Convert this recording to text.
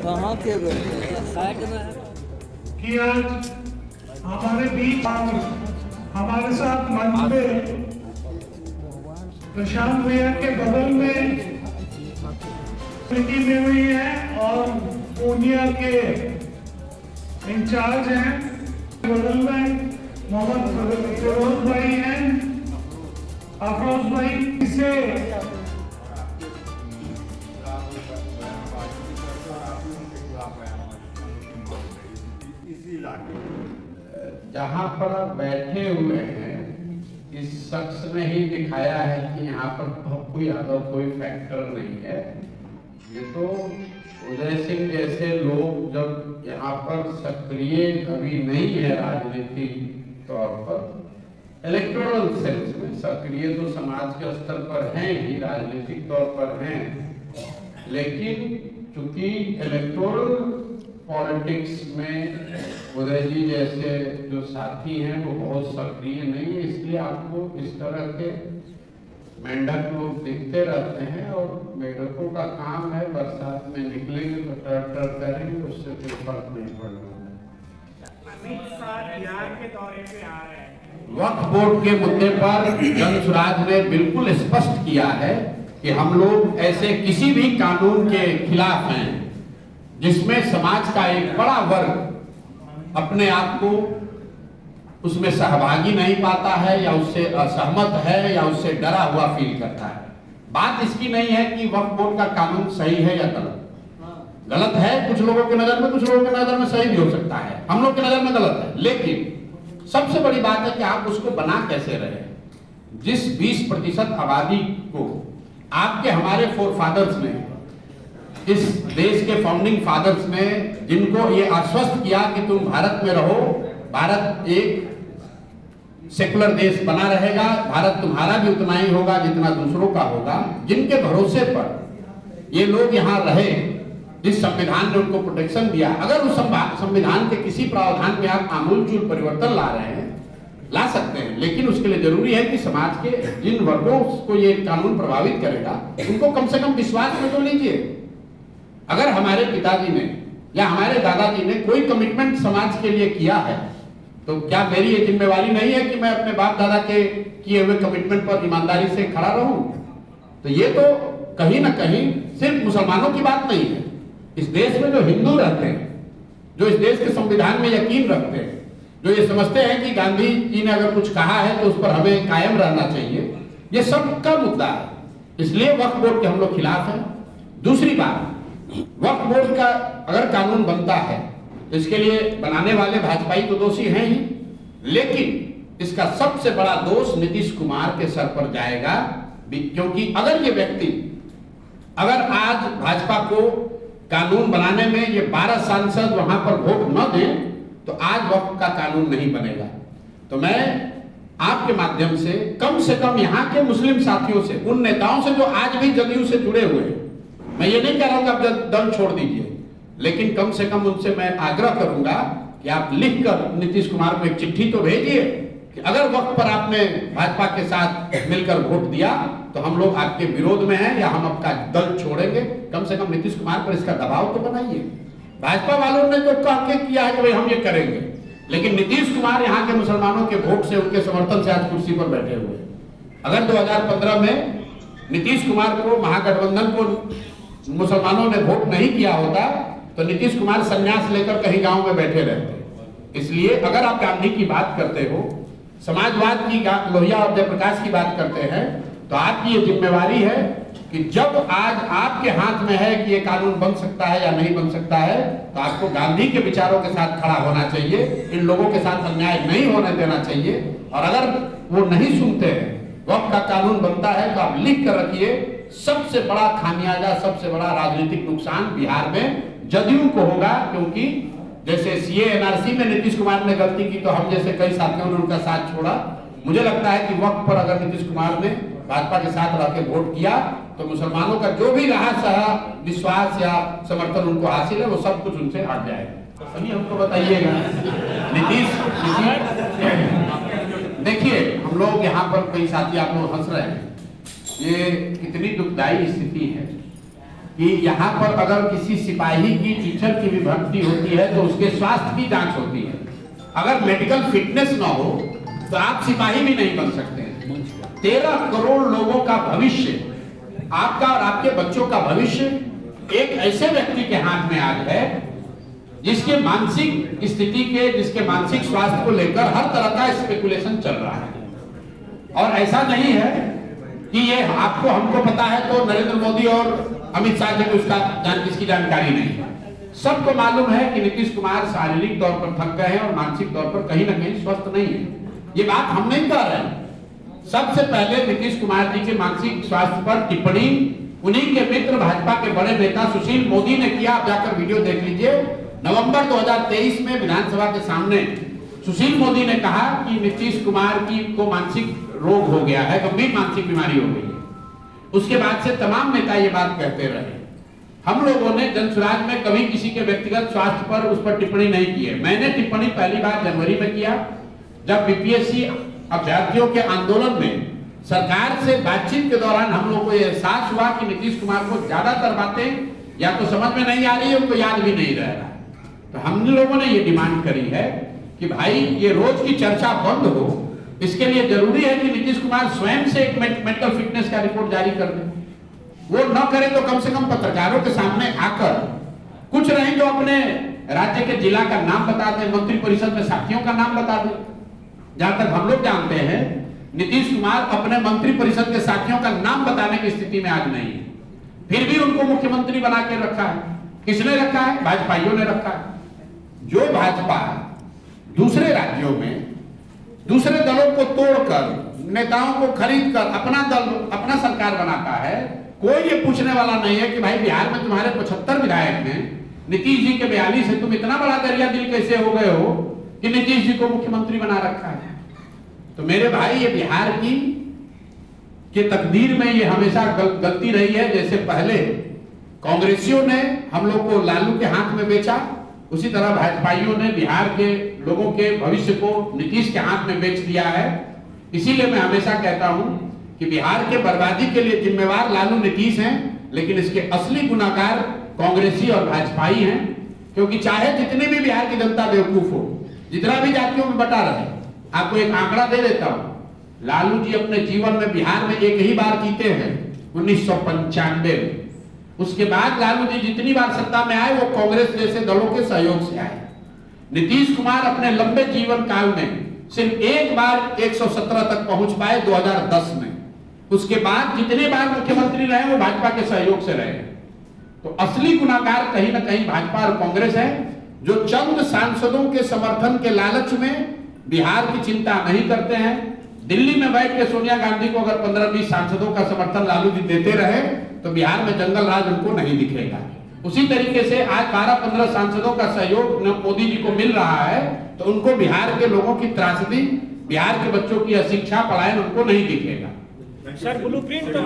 कहाँ के साइड में कि आज हमारे बीच हमारे साथ मंच पे प्रशांत भैया के बगल में समिति में हुई है और पूर्णिया के इंचार्ज हैं, बगल में मोहम्मद फिरोज भाई हैं, अफरोज भाई से जहाँ पर आप बैठे हुए हैं, इस शख्स ने ही दिखाया है कि यहाँ पर कोई कोई फैक्टर नहीं है। ये तो उदय सिंह जैसे लोग जब यहाँ पर सक्रिय कभी नहीं है राजनीतिक तौर पर, इलेक्टोरल सेंस में सक्रिय तो समाज के स्तर पर हैं ही, राजनीतिक तौर पर हैं, लेकिन चूंकि इलेक्टोरल पॉलिटिक्स में उदय जी जैसे जो साथी हैं वो बहुत सक्रिय नहीं है, इसलिए आपको इस तरह के मेंढक लोग दिखते रहते हैं। और मेढकों का काम है बरसात में निकलेंगे तो ट्रैक्टर करेंगे, उससे कोई फर्क नहीं पड़ना। वक्फ बोर्ड के मुद्दे पर जनसुराज ने बिल्कुल स्पष्ट किया है कि हम लोग ऐसे किसी भी कानून के खिलाफ हैं जिसमें समाज का एक बड़ा वर्ग अपने आप को उसमें सहभागी नहीं पाता है या उससे असहमत है या उससे डरा हुआ फील करता है। बात इसकी नहीं है कि वक्फ बोर्ड का कानून सही है या गलत। गलत है कुछ लोगों की नजर में, कुछ लोगों की नजर में सही भी हो सकता है, हम लोग की नजर में गलत है। लेकिन सबसे बड़ी बात है कि आप उसको बना कैसे रहे। जिस 20% आबादी को आपके हमारे फोर फादर्स ने, इस देश के फाउंडिंग फादर्स ने, जिनको ये आश्वस्त किया कि तुम भारत में रहो, भारत एक सेकुलर देश बना रहेगा, भारत तुम्हारा भी उतना ही होगा जितना दूसरों का होगा, जिनके भरोसे पर ये लोग यहाँ रहे, जिस संविधान ने उनको प्रोटेक्शन दिया, अगर उस संविधान के किसी प्रावधान में आप आमूलचूल परिवर्तन ला रहे हैं, ला सकते हैं, लेकिन उसके लिए जरूरी है कि समाज के जिन वर्गों को ये कानून प्रभावित करेगा उनको कम से कम विश्वास में तो लीजिए। अगर हमारे पिताजी ने या हमारे दादाजी ने कोई कमिटमेंट समाज के लिए किया है तो क्या मेरी ये जिम्मेवारी नहीं है कि मैं अपने बाप दादा के किए हुए कमिटमेंट पर ईमानदारी से खड़ा रहूं? तो ये तो कहीं ना कहीं सिर्फ मुसलमानों की बात नहीं है। इस देश में जो हिंदू रहते हैं, जो इस देश के संविधान में यकीन रखते हैं, जो ये समझते हैं कि गांधी जी ने अगर कुछ कहा है तो उस पर हमें कायम रहना चाहिए, ये सबका मुद्दा है। इसलिए वक्फ बोर्ड के हम लोग खिलाफ हैं। दूसरी बात, वक्फ बोर्ड का अगर कानून बनता है तो इसके लिए बनाने वाले भाजपाई तो दोषी हैं ही, लेकिन इसका सबसे बड़ा दोष नीतीश कुमार के सर पर जाएगा। क्योंकि अगर ये व्यक्ति, अगर आज भाजपा को कानून बनाने में ये 12 सांसद वहां पर वोट न दें तो आज वक्फ का कानून नहीं बनेगा। तो मैं आपके माध्यम से कम यहाँ के मुस्लिम साथियों से, उन नेताओं से जो आज भी जदयू से जुड़े हुए हैं, मैं ये नहीं कह रहा हूं कि आप दल छोड़ दीजिए, लेकिन कम से कम उनसे मैं आग्रह करूंगा कि आप लिखकर नीतीश कुमार को एक चिट्ठी तो भेजिए कि अगर वक्त पर आपने भाजपा के साथ मिलकर वोट दिया तो हम लोग आपके विरोध में हैं या हम आपका दल छोड़ेंगे। कम से कम नीतीश कुमार पर इसका दबाव तो बनाइए। भाजपा वालों ने तो कह के किया है कि भाई हम ये करेंगे, लेकिन नीतीश कुमार यहाँ के मुसलमानों के वोट से, उनके समर्थन से आज कुर्सी पर बैठे हुए। अगर 2015 में नीतीश कुमार को, महागठबंधन को मुसलमानों ने वोट नहीं किया होता तो नीतीश कुमार संन्यास लेकर कहीं गांव में बैठे रहते। इसलिए अगर आप गांधी की बात करते हो, समाजवाद की, लोहिया और जयप्रकाश की बात करते हैं, तो आपकी ये जिम्मेवारी है कि जब आज आपके हाथ में है कि ये कानून बन सकता है या नहीं बन सकता है, तो आपको गांधी के विचारों के साथ खड़ा होना चाहिए। इन लोगों के साथ अन्याय नहीं होने देना चाहिए। और अगर वो नहीं सुनते हैं, वक्फ का कानून बनता है, तो आप लिख कर रखिए, सबसे बड़ा खामियाजा, सबसे बड़ा राजनीतिक नुकसान बिहार में जदयू को होगा। क्योंकि जैसे सीए एनआरसी में नीतीश कुमार ने गलती की तो हम जैसे कई साथियों ने उनका साथ छोड़ा। मुझे लगता है कि वक्त पर अगर नीतीश कुमार ने भाजपा के साथ रह के वोट किया तो मुसलमानों का जो भी रहा सहा विश्वास या समर्थन उनको हासिल है, वो सब कुछ उनसे हट जाएगा। अभी हमको बताइएगा नीतीश, देखिए हम लोग यहाँ पर कई साथी आप लोग हंस रहे हैं, ये कितनी दुखदाई स्थिति है कि यहाँ पर अगर किसी सिपाही की, टीचर की भी भर्ती होती है तो उसके स्वास्थ्य की जांच होती है। अगर मेडिकल फिटनेस ना हो तो आप सिपाही भी नहीं बन सकते हैं। 13 करोड़ लोगों का भविष्य, आपका और आपके बच्चों का भविष्य एक ऐसे व्यक्ति के हाथ में आज है जिसके मानसिक स्थिति के, जिसके मानसिक स्वास्थ्य को लेकर हर तरह का स्पेकुलेशन चल रहा है। और ऐसा नहीं है कि ये आपको हमको पता है तो नरेंद्र मोदी और अमित शाह जी को इसकी जानकारी नहीं है। सबको मालूम है कि नीतीश कुमार शारीरिक तौर पर थक गए हैं और मानसिक तौर पर कहीं ना कहीं स्वस्थ नहीं है। ये बात हम नहीं कह रहे हैं। सबसे पहले नीतीश कुमार जी के मानसिक स्वास्थ्य पर टिप्पणी उन्हीं के मित्र भाजपा के बड़े नेता सुशील मोदी ने किया। आप जाकर वीडियो देख लीजिए। नवंबर 2023 में विधानसभा के सामने सुशील मोदी ने कहा कि नीतीश कुमार को मानसिक रोग हो गया है, गंभीर मानसिक बीमारी हो गई है। उसके बाद से तमाम नेता ये बात कहते रहे। हम लोगों ने जनसुराज में कभी किसी के व्यक्तिगत स्वास्थ्य पर उस पर टिप्पणी नहीं की है। मैंने टिप्पणी पहली बार जनवरी में किया जब बीपीएससी अभ्यर्थियों के आंदोलन में सरकार से बातचीत के दौरान हम लोगों को यह एहसास हुआ कि नीतीश कुमार को ज्यादातर बातें या तो समझ में नहीं आ रही है, उनको याद भी नहीं रह रहा। तो हम लोगों ने ये डिमांड करी है कि भाई ये रोज की चर्चा बंद हो। इसके लिए जरूरी है कि नीतीश कुमार स्वयं से एक मेंटल फिटनेस का रिपोर्ट जारी कर दे। वो न करे तो कम से कम पत्रकारों के सामने आकर कुछ नहीं तो अपने राज्य के जिला का नाम बता दे, मंत्री परिषद में साथियों का नाम बता दे। जहां तक हम लोग जानते हैं नीतीश कुमार अपने मंत्री परिषद के साथियों का नाम बताने की स्थिति में आज नहीं है। फिर भी उनको मुख्यमंत्री बना के रखा है। किसने रखा है? भाजपाइयों ने रखा है। जो भाजपा दूसरे राज्यों में दूसरे दलों को तोड़कर, नेताओं को खरीदकर अपना दल, अपना सरकार बनाता है, कोई ये पूछने वाला नहीं है कि भाई बिहार में तुम्हारे 75 विधायक हैं, नीतीश जी के 42 है, तुम इतना बड़ा दरिया दिल कैसे हो गए हो कि नीतीश जी को मुख्यमंत्री बना रखा है। तो मेरे भाई ये बिहार की के तकदीर में ये हमेशा गलती रही है। जैसे पहले कांग्रेसियों ने हम लोग को लालू के हाथ में बेचा, उसी तरह भाजपाइयों ने बिहार के लोगों के भविष्य को नीतीश के हाथ में बेच दिया है। इसीलिए मैं हमेशा कहता हूं कि बिहार के बर्बादी के लिए जिम्मेवार लालू नीतीश हैं, लेकिन इसके असली गुनाहगार कांग्रेसी और भाजपाई हैं। क्योंकि चाहे जितनी भी बिहार की जनता बेवकूफ हो, जितना भी जातियों में बटा रहे, आपको एक आंकड़ा दे देता हूं। लालू जी अपने जीवन में बिहार में एक ही बार जीते हैं, 1995 में। उसके बाद लालू जी जितनी बार सत्ता में आए वो कांग्रेस जैसे दलों के सहयोग से आए। नीतीश कुमार अपने लंबे जीवन काल में सिर्फ एक बार 117 तक पहुंच पाए 2010 में। उसके बाद जितने बार मुख्यमंत्री रहे वो भाजपा के सहयोग से रहे। तो असली गुनाहगार कहीं ना कहीं भाजपा और कांग्रेस है, जो चंद सांसदों के समर्थन के लालच में बिहार की चिंता नहीं करते हैं। दिल्ली में बैठ के सोनिया गांधी को अगर 15-20 सांसदों का समर्थन लालू जी देते रहे तो बिहार में जंगल राज उनको नहीं दिखेगा। उसी तरीके से आज 12-15 सांसदों का सहयोग मोदी जी को मिल रहा है, तो उनको बिहार के लोगों की त्रासदी, बिहार के बच्चों की अशिक्षा, पलायन उनको नहीं दिखेगा। Sir blueprint